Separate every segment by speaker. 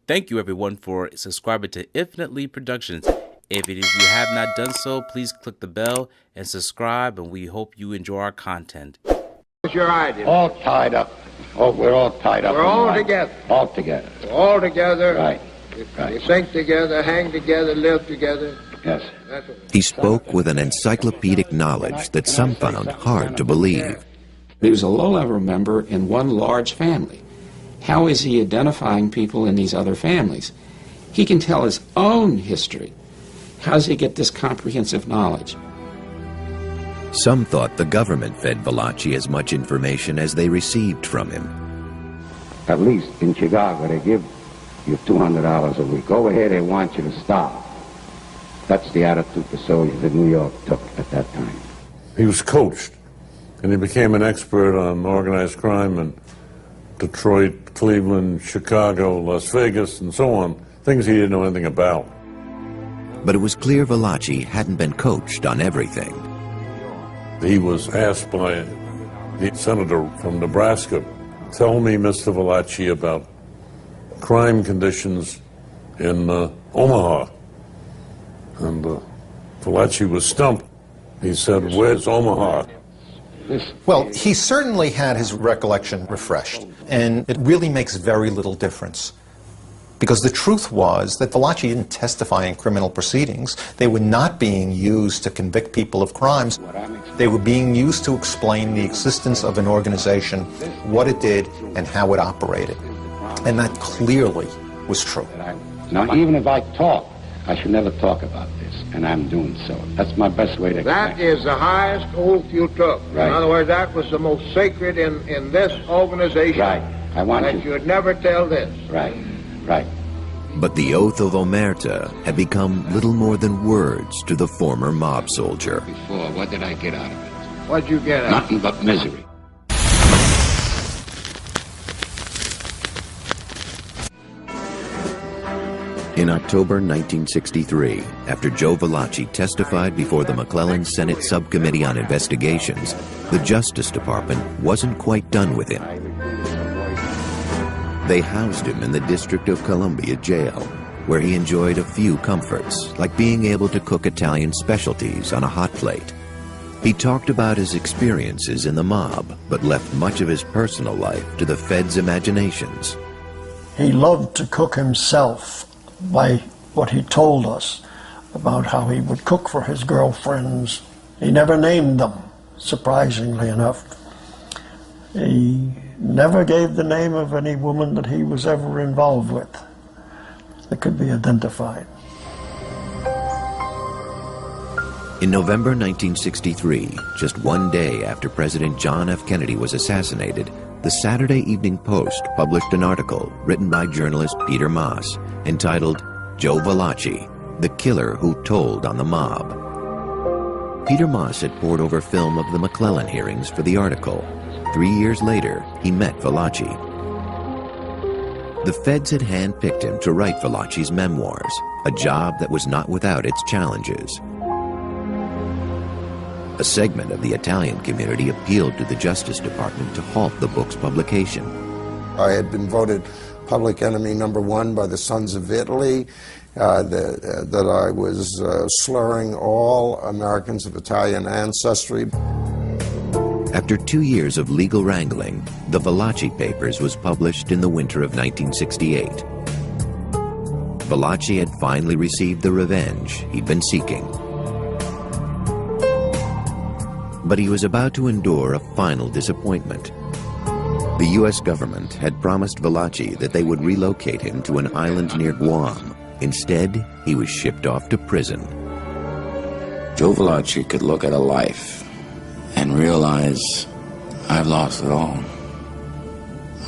Speaker 1: Thank you, everyone, for subscribing to Infinitely Productions. If you have not done so, please click the bell and subscribe, and we hope you enjoy our content.
Speaker 2: What's your idea?
Speaker 3: All tied up. Oh, we're all tied up.
Speaker 2: We're all together.
Speaker 3: All together.
Speaker 2: We're all together.
Speaker 3: Right.
Speaker 2: We sink together, hang together, live together.
Speaker 3: Yes.
Speaker 2: That's what
Speaker 4: He spoke with an encyclopedic knowledge that some found hard to believe.
Speaker 5: He was a low-level member in one large family. How is he identifying people in these other families? He can tell his own history. How does he get this comprehensive knowledge?
Speaker 4: Some thought the government fed Valachi as much information as they received from him.
Speaker 3: At least in Chicago, they give you $200 a week. Over here, they want you to stop. That's the attitude the soldiers in New York took at that time.
Speaker 6: He was coached, and he became an expert on organized crime in Detroit, Cleveland, Chicago, Las Vegas, and so on, things he didn't know anything about.
Speaker 4: But it was clear Valachi hadn't been coached on everything.
Speaker 6: He was asked by the senator from Nebraska, tell me, Mr. Valachi, about crime conditions in Omaha. And Valachi was stumped. He said, where's Omaha?
Speaker 7: Well, he certainly had his recollection refreshed, and it really makes very little difference. Because the truth was that Valachi didn't testify in criminal proceedings. They were not being used to convict people of crimes. They were being used to explain the existence of an organization, what it did, and how it operated. And that clearly was true.
Speaker 3: Now, even if I talk, I should never talk about this, and I'm doing so. That's my best way to
Speaker 2: That is the highest oath you took.
Speaker 3: Right.
Speaker 2: In other words, that was the most sacred in this organization.
Speaker 3: Right. I want
Speaker 2: that
Speaker 3: you.
Speaker 2: you would never tell this.
Speaker 3: Right. Right.
Speaker 4: But the oath of Omerta had become little more than words to the former mob soldier.
Speaker 3: Before, what did I get out of it?
Speaker 2: What'd you get out?
Speaker 3: Nothing but misery.
Speaker 4: In October 1963, after Joe Valachi testified before the McClellan Senate Subcommittee on Investigations, the Justice Department wasn't quite done with him. They housed him in the District of Columbia jail, where he enjoyed a few comforts, like being able to cook Italian specialties on a hot plate. He talked about his experiences in the mob, but left much of his personal life to the Fed's imaginations.
Speaker 8: He loved to cook himself, by what he told us about how he would cook for his girlfriends. He never named them, surprisingly enough. He never gave the name of any woman that he was ever involved with that could be identified.
Speaker 4: In November 1963, just one day after President John F. Kennedy was assassinated, the Saturday Evening Post published an article written by journalist Peter Maas entitled Joe Valachi, the Killer Who Told on the Mob. Peter Maas had pored over film of the McClellan hearings for the article. 3 years later, he met Valachi. The Feds had handpicked him to write Valachi's memoirs, a job that was not without its challenges. A segment of the Italian community appealed to the Justice Department to halt the book's publication.
Speaker 9: I had been voted public enemy #1 by the Sons of Italy, that I was slurring all Americans of Italian ancestry.
Speaker 4: After 2 years of legal wrangling, the Valachi Papers was published in the winter of 1968. Valachi had finally received the revenge he'd been seeking. But he was about to endure a final disappointment. The U.S. government had promised Valachi that they would relocate him to an island near Guam. Instead, he was shipped off to prison.
Speaker 10: Joe Valachi could look at a life and realize, I've lost it all.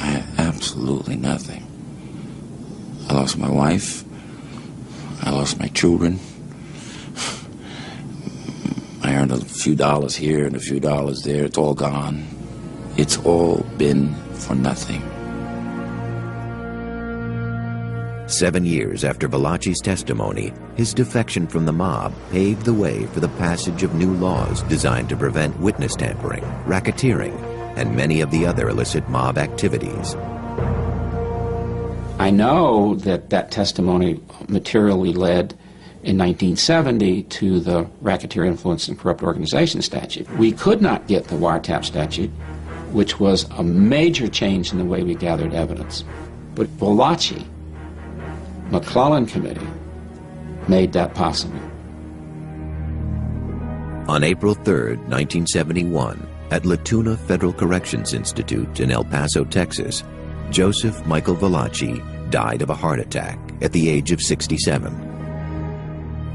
Speaker 10: I had absolutely nothing. I lost my wife. I lost my children. I earned a few dollars here and a few dollars there. It's all gone. It's all been for nothing.
Speaker 4: 7 years after Valachi's testimony, his defection from the mob paved the way for the passage of new laws designed to prevent witness tampering, racketeering, and many of the other illicit mob activities.
Speaker 5: I know that that testimony materially led in 1970 to the Racketeer Influence and Corrupt Organization statute. We could not get the wiretap statute, which was a major change in the way we gathered evidence. But Valachi, McClellan Committee, made that possible.
Speaker 4: On April 3, 1971, at La Tuna Federal Corrections Institute in El Paso, Texas, Joseph Michael Valachi died of a heart attack at the age of 67.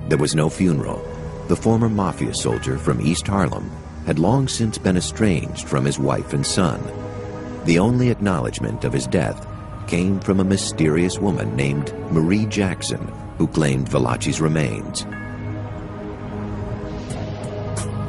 Speaker 4: There was no funeral. The former Mafia soldier from East Harlem had long since been estranged from his wife and son. The only acknowledgement of his death came from a mysterious woman named Marie Jackson, who claimed Valachi's remains.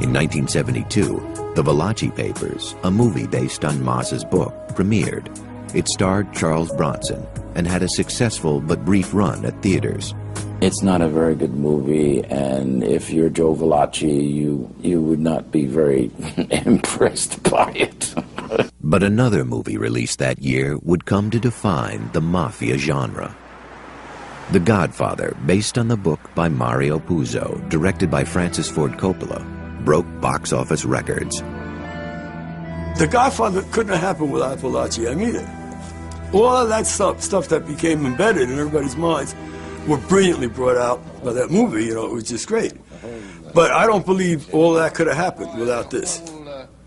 Speaker 4: In 1972, The Valachi Papers, a movie based on Maz's book, premiered. It starred Charles Bronson and had a successful but brief run at theaters.
Speaker 10: It's not a very good movie, and if you're Joe Valachi, you would not be very impressed by it.
Speaker 4: But another movie released that year would come to define the Mafia genre. The Godfather, based on the book by Mario Puzo, directed by Francis Ford Coppola, broke box office records.
Speaker 11: The Godfather couldn't have happened without Valachi. I mean it. All of that stuff that became embedded in everybody's minds were brilliantly brought out by that movie. You know, it was just great. But I don't believe all that could have happened without this.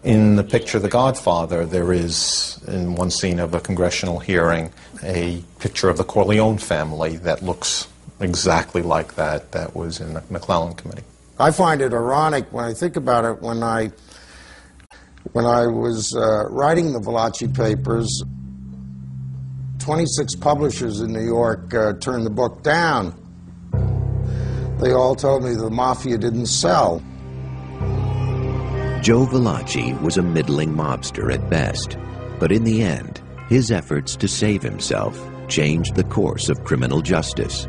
Speaker 7: In the picture The Godfather, there is, in one scene of a congressional hearing, a picture of the Corleone family that looks exactly like that was in the McClellan Committee.
Speaker 9: I find it ironic when I think about it. When I was writing the Valachi Papers, 26 publishers in New York turned the book down. They all told me the Mafia didn't sell.
Speaker 4: Joe Valachi was a middling mobster at best, but in the end, his efforts to save himself changed the course of criminal justice.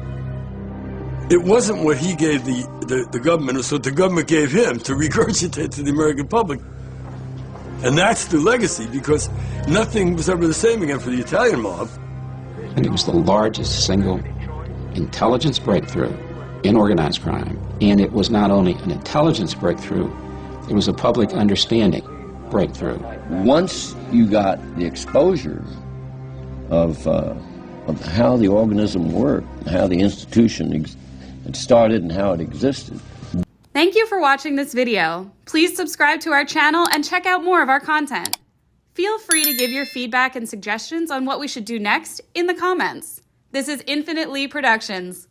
Speaker 11: It wasn't what he gave the government, it's what the government gave him to regurgitate to the American public. And that's the legacy, because nothing was ever the same again for the Italian mob.
Speaker 5: And it was the largest single intelligence breakthrough in organized crime. And it was not only an intelligence breakthrough, it was a public understanding breakthrough.
Speaker 12: Once you got the exposure of how the organism worked, how the institution had started and how it existed.
Speaker 13: Thank you for watching this video. Please subscribe to our channel and check out more of our content. Feel free to give your feedback and suggestions on what we should do next in the comments. This is Infinite Lee Productions.